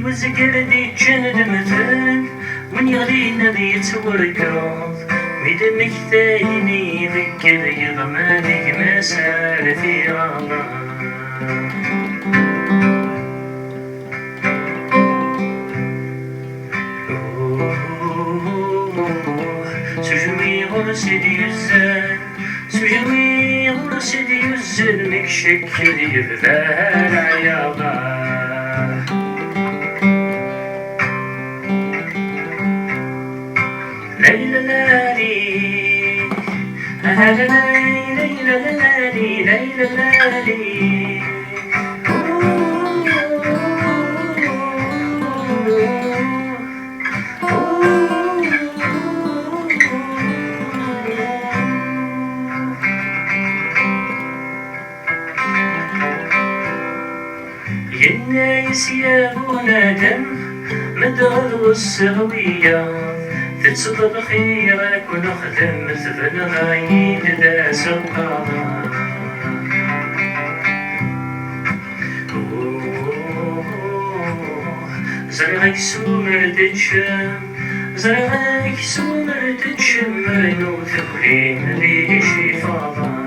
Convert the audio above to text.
وزقردي جند مثل من يغلينا ذي يتورقض ميدمك ثاني ذكر يضمانك مسار في الله سجوي غرسدي الزان سجوي غرسدي الزان مكشكل يفذال عياضا ليلى لالي هلا ليلى لالي ليلى لالي الناس يا بنادم مدغل والسغوية تتصدق خيرك ونخدم مثل غايد ذا سقاطا زرعك سومر تتشم زرعك سومر تتشم رينو ثقلين ليش فاضا